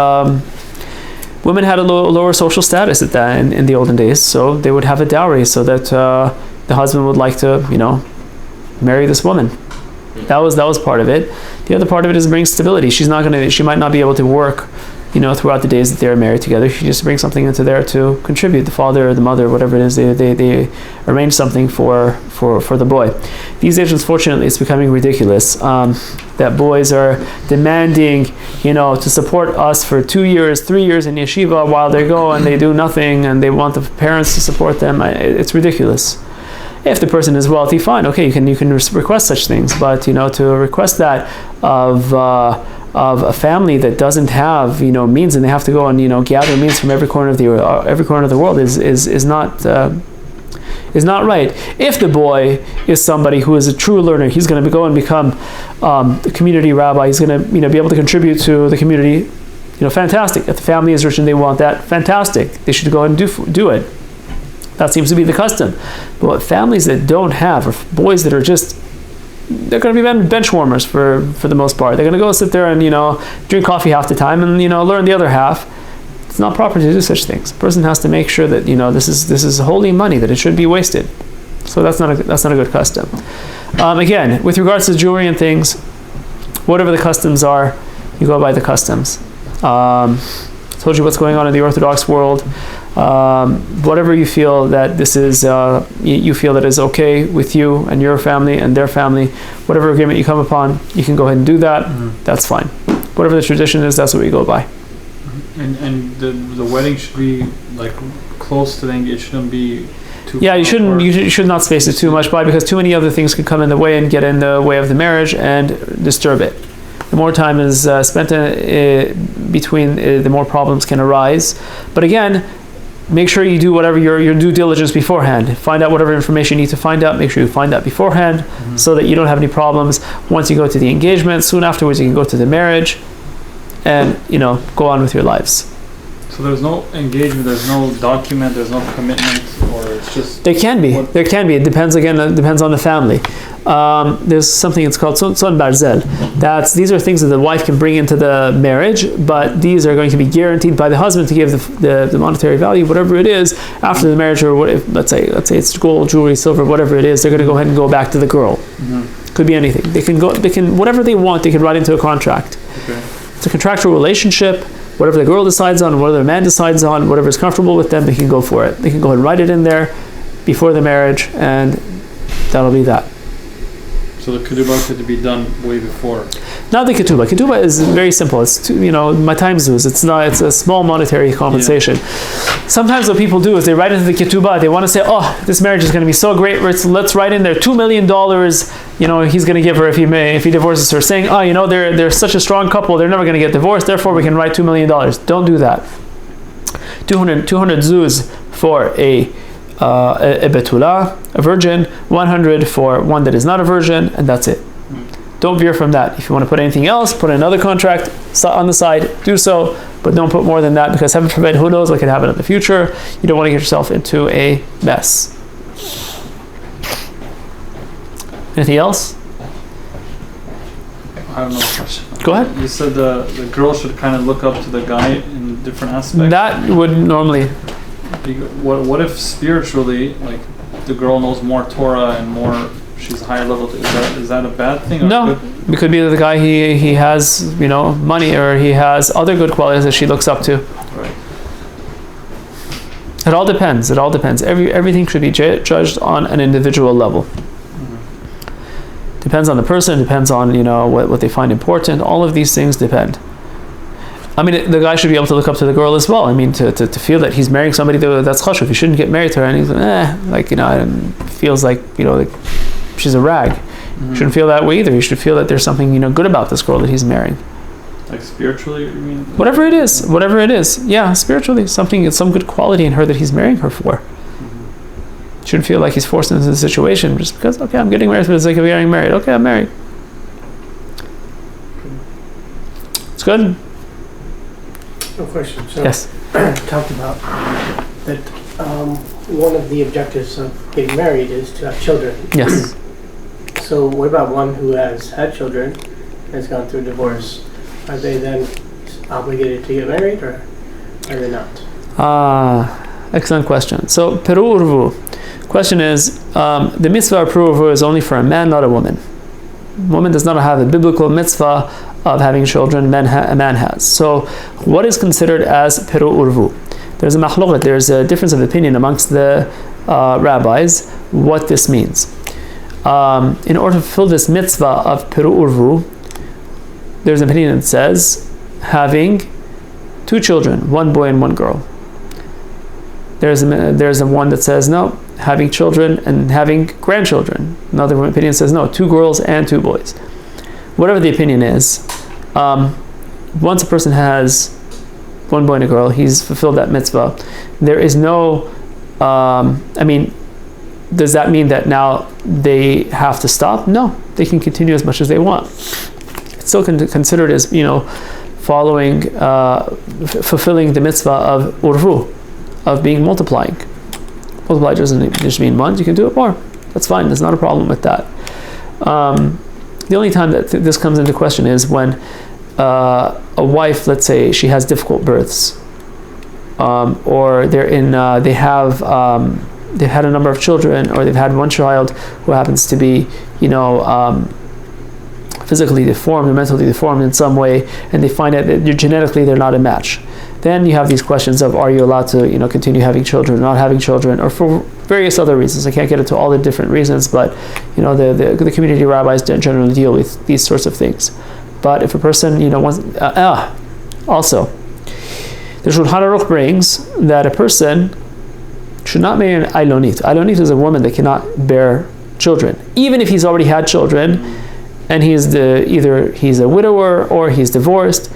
women had a lower social status at that in the olden days, so they would have a dowry so that the husband would like to, marry this woman. That was part of it. The other part of it is bring stability. She might not be able to work, throughout the days that they're married together. She just brings something into there to contribute. The father or the mother, whatever it is, they arrange something for the boy. These days, unfortunately, it's becoming ridiculous that boys are demanding, to support us for 2 years, 3 years in yeshiva while they go and they do nothing, and they want the parents to support them. It's ridiculous. If the person is wealthy, fine, okay, you can request such things, but to request that of a family that doesn't have means, and they have to go and gather means from every corner of the world is not right. If the boy is somebody who is a true learner, he's going to go and become a community rabbi. He's going to be able to contribute to the community. Fantastic. If the family is rich and they want that, fantastic. They should go and do it. That seems to be the custom. But families that don't have, or boys that are just, they're going to be bench warmers for the most part. They're going to go sit there and drink coffee half the time and learn the other half. It's not proper to do such things. A person has to make sure that this is holy money, that it should be wasted. So that's not a good custom. Again, with regards to jewelry and things, whatever the customs are, you go by the customs. Told you what's going on in the Orthodox world. whatever you feel that this is, you feel that is okay with you and your family and their family, whatever agreement you come upon, you can go ahead and do that. That's fine. Whatever the tradition is, that's what we go by. And the wedding should be like close to the engagement. It shouldn't be too. Yeah, you shouldn't. You should not space it too much by, because too many other things could come in the way and get in the way of the marriage and disturb it. The more time is spent between, the more problems can arise. But again, make sure you do whatever your due diligence beforehand. Find out whatever information you need to find out. Make sure you find that beforehand, so that you don't have any problems. Once you go to the engagement, soon afterwards you can go to the marriage, and go on with your lives. So there's no engagement, there's no document, there's no commitment, or it's just... There can be. It depends, again, it depends on the family. There's something that's called son barzel. These are things that the wife can bring into the marriage, but these are going to be guaranteed by the husband to give the monetary value, whatever it is, after the marriage, or let's say it's gold, jewelry, silver, whatever it is, they're going to go ahead and go back to the girl. Could be anything. They can whatever they want, they can write into a contract. Okay. It's a contractual relationship. Whatever the girl decides on, whatever the man decides on, whatever is comfortable with them, they can go for it. They can go ahead and write it in there before the marriage, and that'll be that. So the ketubah could be done way before. Not the ketubah. Ketubah is very simple. It's my time zuz. It's a small monetary compensation. Yeah. Sometimes what people do is they write into the ketubah. They want to say, "Oh, this marriage is going to be so great. Let's write in there $2 million. He's going to give her if he divorces her." Saying, "Oh, they're such a strong couple. They're never going to get divorced. Therefore, we can write $2 million." Don't do that. 200 zuz for a betula, a virgin, 100 for one that is not a virgin, and that's it. Don't veer from that. If you want to put anything else, put another contract on the side, do so, but don't put more than that, because heaven forbid, who knows what could happen in the future. You don't want to get yourself into a mess. Anything else? I have no question. Go ahead. You said the girl should kind of look up to the guy in different aspects. That would normally... What if spiritually, like, the girl knows more Torah and more, she's higher level? Is that a bad thing? Or no, it could be that the guy he has money, or he has other good qualities that she looks up to. Right. It all depends. Everything should be judged on an individual level. Depends on the person. Depends on what they find important. All of these things depend. I mean, the guy should be able to look up to the girl as well. I mean, to feel that he's marrying somebody that's chashuv. He shouldn't get married to her, and he's feels like she's a rag. You shouldn't feel that way either. You should feel that there's something good about this girl that he's marrying. Like spiritually, you mean? Whatever it is, yeah, spiritually, some good quality in her that he's marrying her for. Shouldn't feel like he's forced into the situation just because, okay, I'm getting married for the sake of getting married. Okay, I'm married. It's good. No question. So Yes. talked about that one of the objectives of getting married is to have children. Yes. So what about one who has had children, has gone through divorce? Are they then obligated to get married, or are they not? Excellent question. So, Peru Urvu. Question is, the mitzvah of Peru Urvu is only for a man, not a woman. A woman does not have a biblical mitzvah of having children. A man has. So, what is considered as Peru Urvu? There's a mahloqat, there's a difference of opinion amongst the rabbis what this means. In order to fulfill this mitzvah of Peru Urvu, there's an opinion that says having 2 children, 1 boy and 1 girl. There's a one that says no, having children and having grandchildren. Another opinion says no, 2 girls and 2 boys. Whatever the opinion is, once a person has 1 boy and a girl, he's fulfilled that mitzvah. There is no, does that mean that now they have to stop? No, they can continue as much as they want. It's still considered as, following, fulfilling the mitzvah of urvu, of being multiplying. Multiply doesn't just mean 1, you can do it more. That's fine, there's not a problem with that. The only time that this comes into question is when a wife, let's say she has difficult births, or they've had a number of children, or they've had one child who happens to be, physically deformed or mentally deformed in some way, and they find out that genetically they're not a match. then you have these questions of, are you allowed to, continue having children, not having children, or for various other reasons. I can't get into all the different reasons, but the community rabbis generally deal with these sorts of things. But if a person, wants, also, the Shulchan Aruch brings that a person should not marry an Ailonit. Ailonit is a woman that cannot bear children, even if he's already had children, and either he's a widower or he's divorced.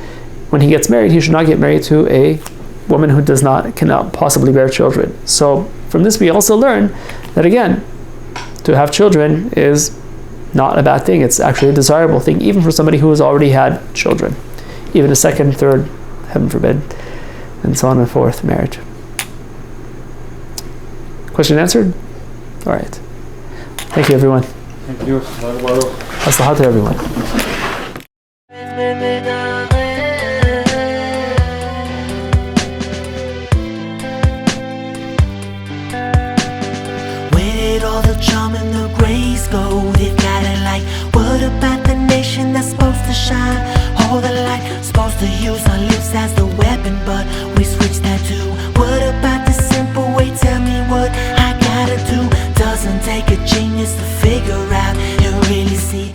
When he gets married, he should not get married to a woman who cannot possibly bear children. So from this, we also learn that, again, to have children is not a bad thing. It's actually a desirable thing, even for somebody who has already had children, even a second, third, heaven forbid, and so on and forth, marriage. Question answered? All right. Thank you, everyone. Thank you. Haslahah to everyone. Where did all the charm and the grace go? They've got it like, what about the nation that's supposed to shine? All the light, supposed to use our lips as the weapon, but we switch that to, what about the simple way? Tell me what I gotta do. Doesn't take a genius to figure out, you really see